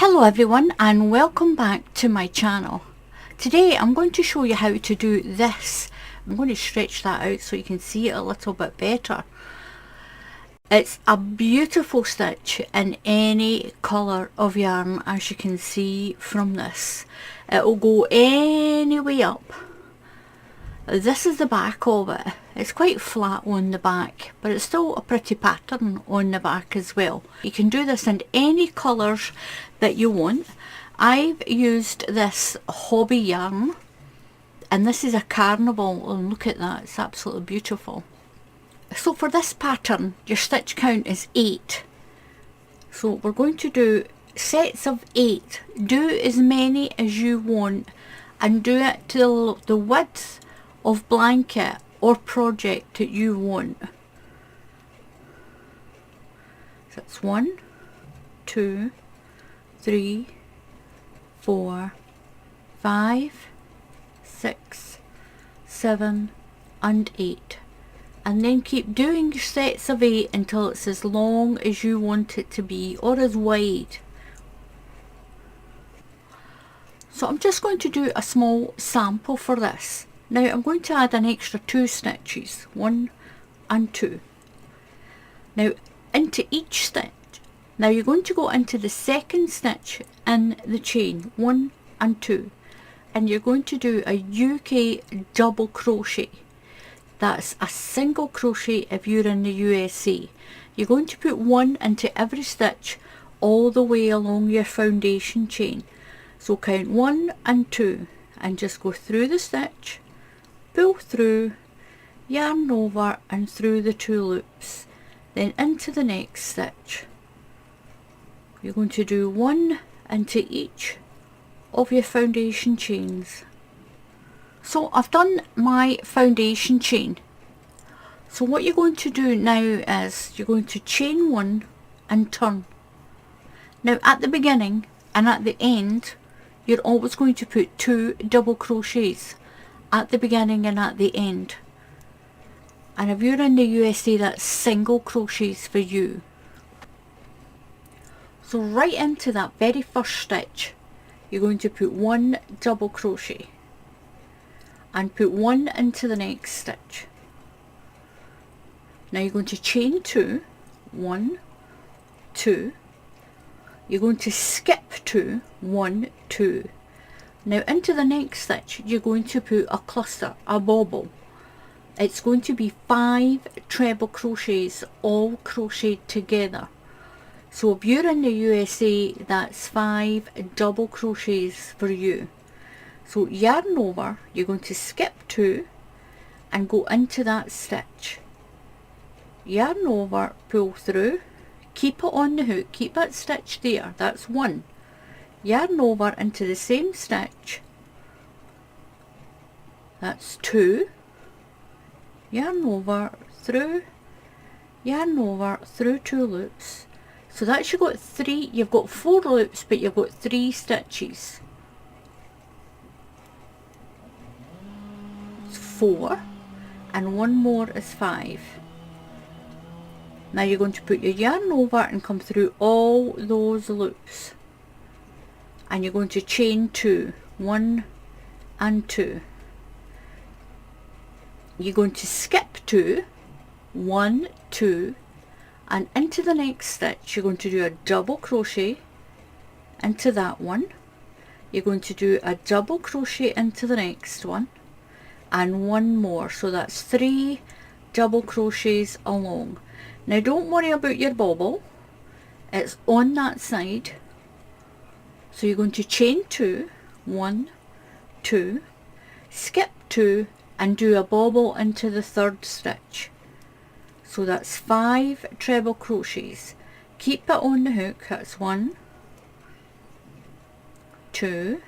Hello everyone and welcome back to my channel. Today I'm going to show you how to do this. I'm going to stretch that out so you can see it a little bit better. It's a beautiful stitch in any colour of yarn, as you can see from this. It will go any way up. This is the back of it. It's quite flat on the back, but it's still a pretty pattern on the back as well. You can do this in any colours that you want. I've used this hobby yarn, and this is a carnival, and look at that, it's absolutely beautiful. So for this pattern, your stitch count is 8. So we're going to do sets of 8. Do as many as you want, and do it till the width of blanket or project that you want. So that's 1, 2, 3, 4, 5, 6, 7 and 8, and then keep doing your sets of 8 until it's as long as you want it to be, or as wide. So I'm just going to do a small sample for this. Now I'm going to add an extra 2 stitches, 1 and 2. Now into each stitch, now you're going to go into the second stitch in the chain, 1 and 2, and you're going to do a UK double crochet. That's a single crochet if you're in the USA. You're going to put 1 into every stitch all the way along your foundation chain. So count 1 and 2 and just go through the stitch, pull through, yarn over and through the 2 loops, then into the next stitch. You're going to do 1 into each of your foundation chains. So I've done my foundation chain. So what you're going to do now is you're going to chain 1 and turn. Now at the beginning and at the end, you're always going to put 2 double crochets at the beginning and at the end. And if you're in the USA, that's single crochets for you. So right into that very first stitch, you're going to put 1 double crochet and put 1 into the next stitch. Now you're going to chain 2, 1, 2. You're going to skip 2, 1, 2. Now into the next stitch, you're going to put a cluster, a bobble. It's going to be 5 treble crochets all crocheted together. So if you're in the USA, that's 5 double crochets for you. So yarn over, you're going to skip 2 and go into that stitch. Yarn over, pull through, keep it on the hook, keep that stitch there, that's 1. Yarn over into the same stitch, that's 2. Yarn over, through, yarn over, through 2 loops. So that's you've got 4 loops, but you've got 3 stitches. 4 and 1 more is 5. Now you're going to put your yarn over and come through all those loops, and you're going to chain 2, 1 and 2. You're going to skip 2, 1, 2, and into the next stitch you're going to do a double crochet into that one. You're going to do a double crochet into the next one and 1 more, so that's 3 double crochets along. Now don't worry about your bobble, it's on that side. So you're going to chain 2, 1, 2, skip 2 and do a bobble into the 3rd stitch. So that's 5 treble crochets. Keep it on the hook, that's 1, 2,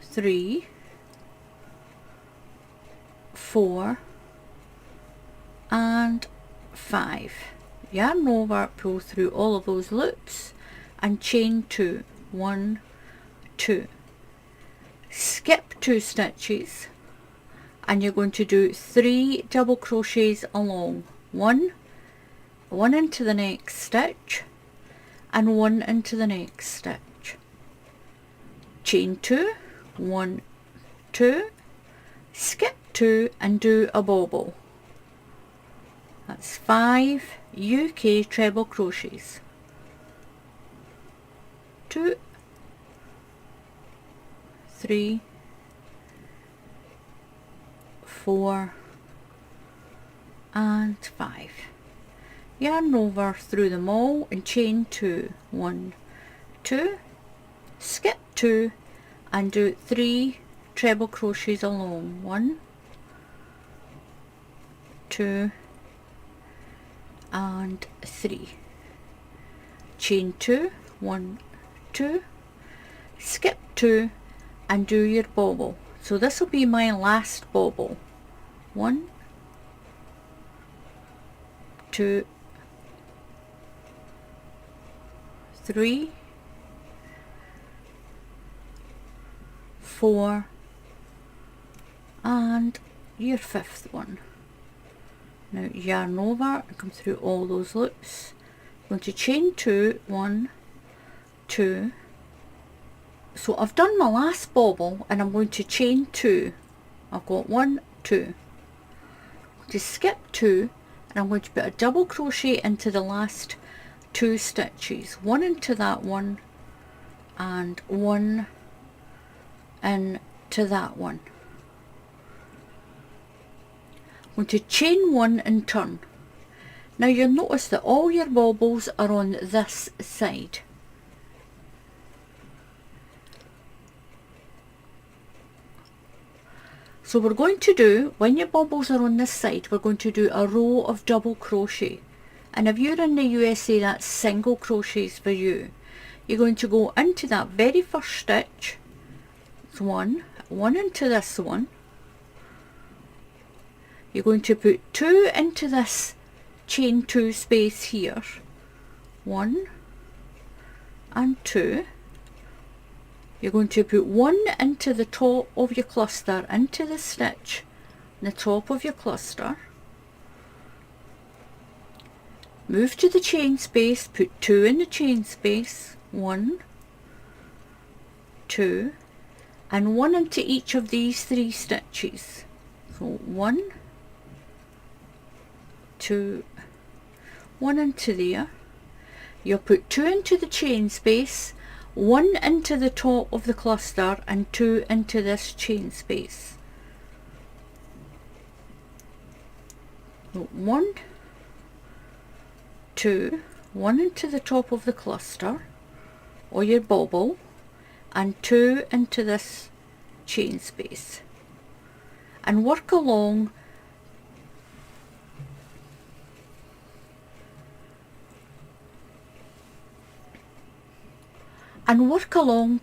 3, 4 and 5. Yarn over, pull through all of those loops and chain 2, 1, 2. Skip 2 stitches and you're going to do 3 double crochets along, 1 into the next stitch and 1 into the next stitch, chain 2, 1, 2, skip 2 and do a bobble. That's 5 UK treble crochets. 2, 3, 4 and 5. Yarn over through them all and chain 2, 1, 2, skip 2 and do 3 treble crochets along, 1, 2 and 3, chain 2, 1, 2, skip 2 and do your bobble. So this will be my last bobble, 1, 2, 3, 4 and your 5th one. Now yarn over and come through all those loops. I'm going to chain 2, 1, 2. So I've done my last bobble and I'm going to chain 2. I've got 1, 2. To skip 2 and I'm going to put a double crochet into the last 2 stitches, 1 into that one and 1 into that one. I'm going to chain 1 and turn. Now you'll notice that all your bobbles are on this side. So we're going to do, when your bobbles are on this side, we're going to do a row of double crochet. And if you're in the USA, that's single crochets for you. You're going to go into that very first stitch, it's 1 into this one. You're going to put 2 into this chain 2 space here, 1 and 2. You're going to put 1 into the top of your cluster, into the stitch in the top of your cluster. Move to the chain space, put 2 in the chain space, 1, 2, and 1 into each of these 3 stitches. So 1, 2, 1 into there. You'll put 2 into the chain space, 1 into the top of the cluster and 2 into this chain space. So 1, 2, 1 into the top of the cluster or your bobble and 2 into this chain space, and work along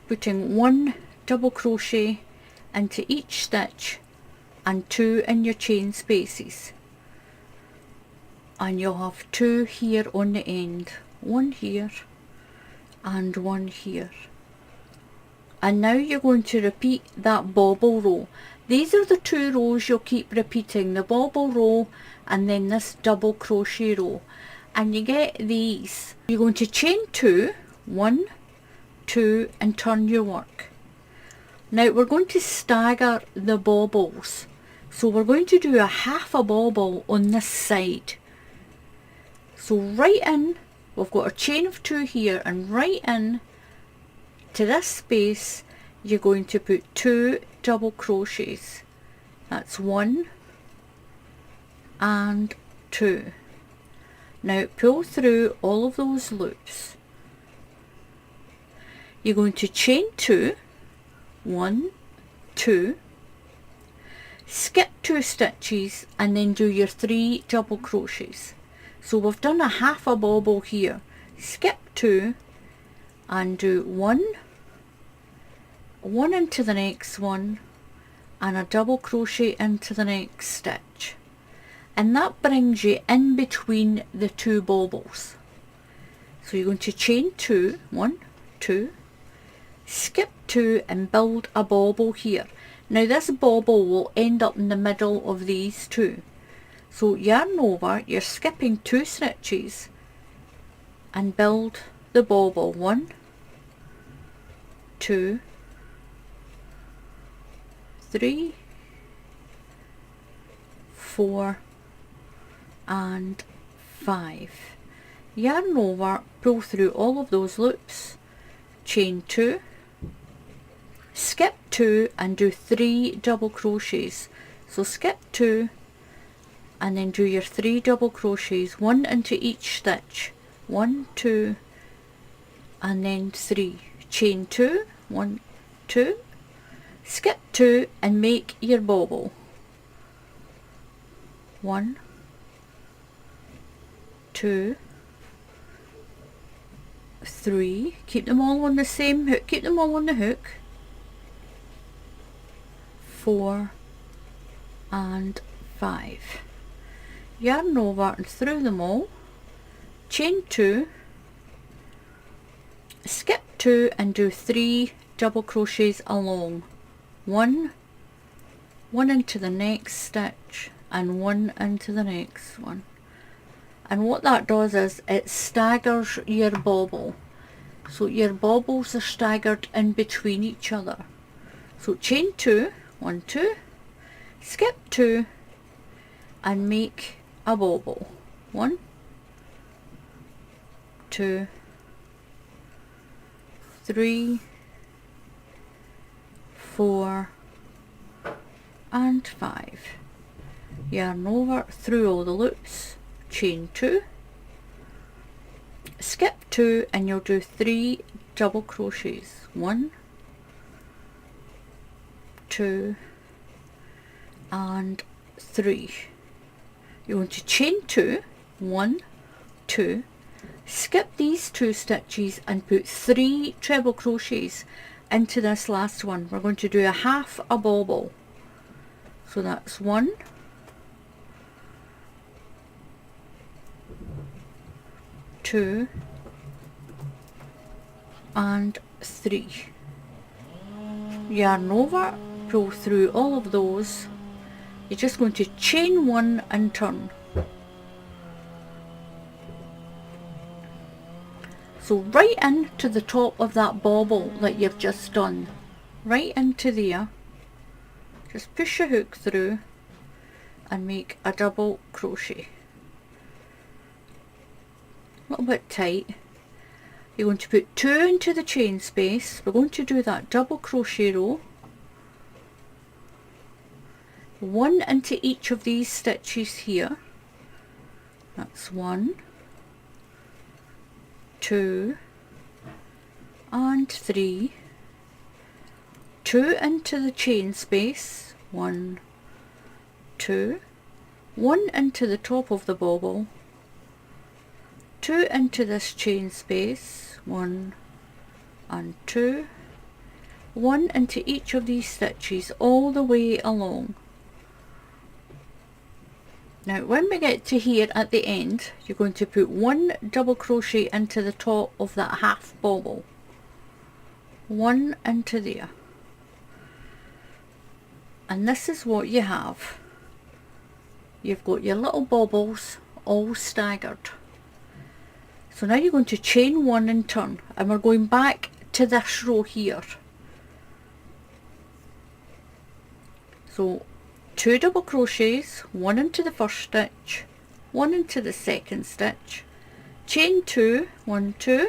putting 1 double crochet into each stitch and 2 in your chain spaces, and you'll have 2 here on the end, 1 here and 1 here. And now you're going to repeat that bobble row. These are the 2 rows you'll keep repeating, the bobble row and then this double crochet row, and you get these. You're going to chain 2, 1, 2 and turn your work. Now we're going to stagger the bobbles, so we're going to do a half a bobble on this side. So right in, we've got a chain of 2 here, and right in to this space you're going to put 2 double crochets. That's 1 and 2. Now pull through all of those loops. You're going to chain 2, 1, 2, skip 2 stitches and then do your 3 double crochets. So we've done a half a bobble here. Skip 2 and do 1, 1 into the next one and a double crochet into the next stitch, and that brings you in between the 2 bobbles. So you're going to chain 2, 1, 2, skip 2 and build a bobble here. Now this bobble will end up in the middle of these 2. So yarn over, you're skipping 2 stitches and build the bobble. 1, 2, 3, 4 and 5. Yarn over, pull through all of those loops, chain 2, skip 2 and do 3 double crochets. So skip 2 and then do your 3 double crochets, 1 into each stitch, 1, 2 and then 3, chain 2, 1, 2, skip 2 and make your bobble. 1, 2, 3, keep them all on the same hook, keep them all on the hook, 4 and 5. Yarn over and through them all, chain 2, skip 2 and do 3 double crochets along, 1, 1 into the next stitch and 1 into the next one. And what that does is it staggers your bobble, so your bobbles are staggered in between each other. So chain 2, 1, 2, skip 2 and make a bobble. 1, 2, 3, 4 and 5. Yarn over through all the loops, chain 2, skip 2 and you'll do 3 double crochets. 1, 2 and 3. You want to chain 2, 1, 2, skip these 2 stitches and put 3 treble crochets into this last one. We're going to do a half a bobble. So that's 1, 2 and 3. Yarn over, pull through all of those. You're just going to chain 1 and turn. So right into the top of that bobble that you've just done, right into there, just push your hook through and make a double crochet. A little bit tight. You're going to put 2 into the chain space. We're going to do that double crochet row, 1 into each of these stitches here. That's 1, 2 and 3, 2 into the chain space, 1, 2, 1 into the top of the bobble, 2 into this chain space, 1 and 2, 1 into each of these stitches all the way along. Now when we get to here at the end, you're going to put 1 double crochet into the top of that half bobble, 1 into there, and this is what you have. You've got your little bobbles all staggered. So now you're going to chain 1 and turn, and we're going back to this row here. So 2 double crochets, 1 into the first stitch, 1 into the second stitch, chain 2, 1, 2,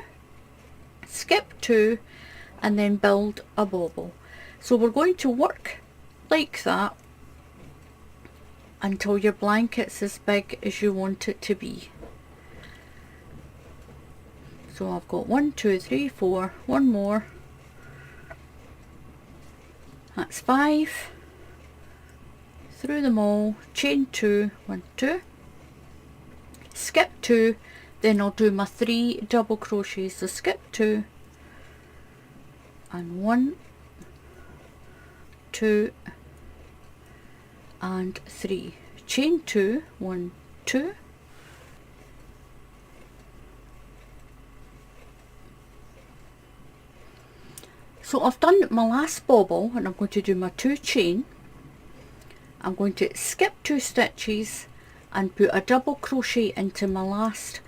skip 2 and then build a bobble. So we're going to work like that until your blanket's as big as you want it to be. So I've got 1, 2, 3, 4, one more, that's 5, through them all, chain 2, 1, 2, skip 2, then I'll do my 3 double crochets. So skip 2 and 1, 2 and 3, chain 2, 1, 2, so I've done my last bobble and I'm going to do my 2 chain. I'm going to skip 2 stitches and put a double crochet into my last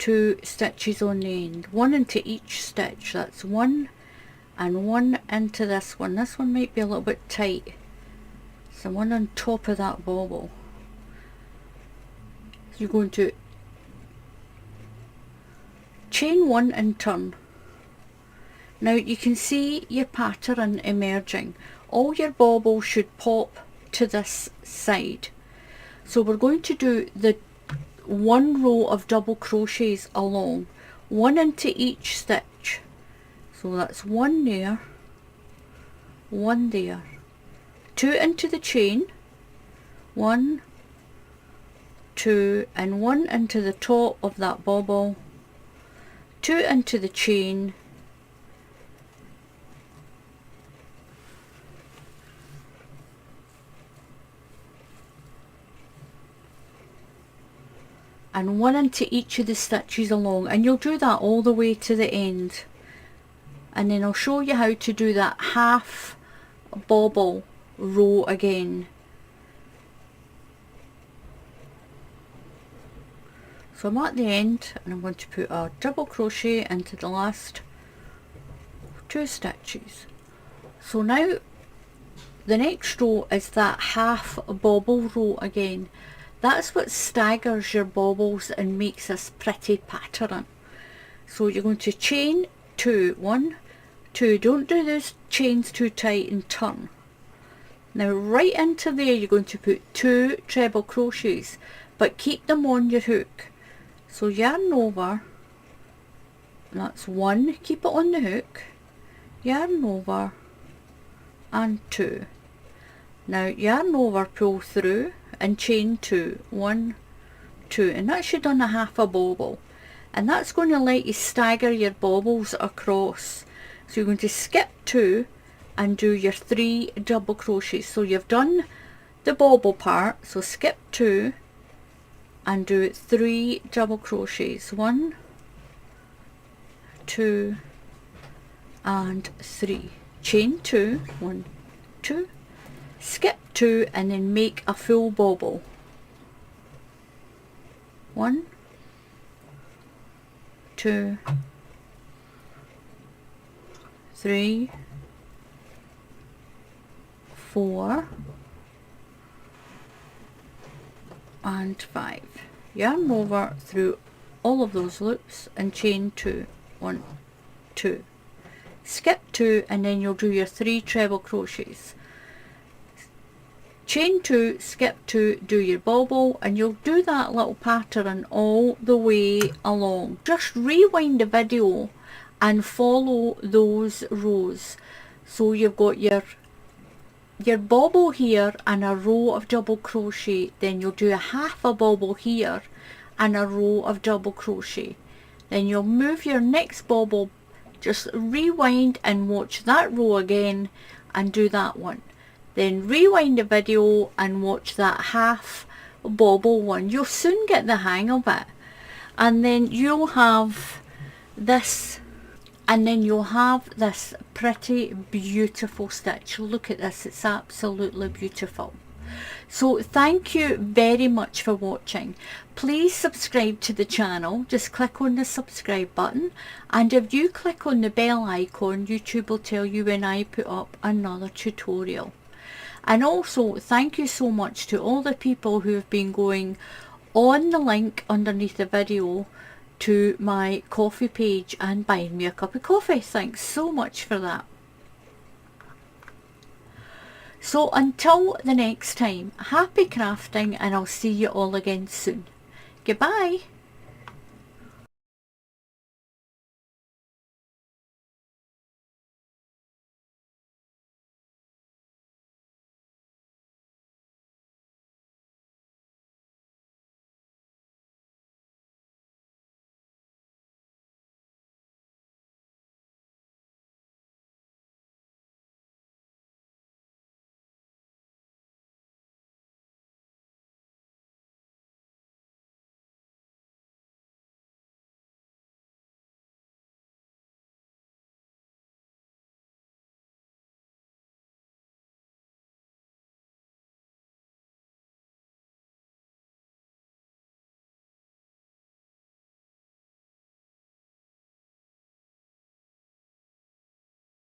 2 stitches on the end, 1 into each stitch. That's 1 and 1 into this one. This one might be a little bit tight, so 1 on top of that bobble. So you're going to chain 1 and turn. Now you can see your pattern emerging. All your bobbles should pop to this side. So we're going to do the 1 row of double crochets along, 1 into each stitch. So that's 1 there, 1 there, 2 into the chain, 1, 2, and 1 into the top of that bobble, 2 into the chain, and 1 into each of the stitches along, and you'll do that all the way to the end. And then I'll show you how to do that half bobble row again. So I'm at the end and I'm going to put a double crochet into the last 2 stitches. So now the next row is that half bobble row again. That's what staggers your bobbles and makes this pretty pattern. So you're going to chain 2, 1, 2, don't do those chains too tight, and turn. Now right into there you're going to put 2 treble crochets, but keep them on your hook. So yarn over, that's 1, keep it on the hook, yarn over, and 2. Now yarn over, pull through, and chain 2, 1, 2, and that's you done a half a bobble, and that's going to let you stagger your bobbles across. So you're going to skip 2 and do your 3 double crochets. So you've done the bobble part, so skip 2 and do 3 double crochets, 1, 2, and 3, chain 2, 1, 2, skip 2, and then make a full bobble, 1, 2, 3, 4, and 5. Yarn over through all of those loops and chain 2, 1, 2, skip 2, and then you'll do your 3 treble crochets, chain 2, skip 2, do your bobble, and you'll do that little pattern all the way along. Just rewind the video and follow those rows. So you've got your bobble here and a row of double crochet, then you'll do a half a bobble here and a row of double crochet, then you'll move your next bobble, just rewind and watch that row again and do that one, then rewind the video and watch that half bobble one. You'll soon get the hang of it, and then you'll have this, and then you'll have this pretty beautiful stitch. Look at this, it's absolutely beautiful. So thank you very much for watching. Please subscribe to the channel. Just click on the subscribe button, and if you click on the bell icon, YouTube will tell you when I put up another tutorial. And also thank you so much to all the people who have been going on the link underneath the video to my coffee page and buying me a cup of coffee. Thanks so much for that. So until the next time, happy crafting, and I'll see you all again soon. Goodbye.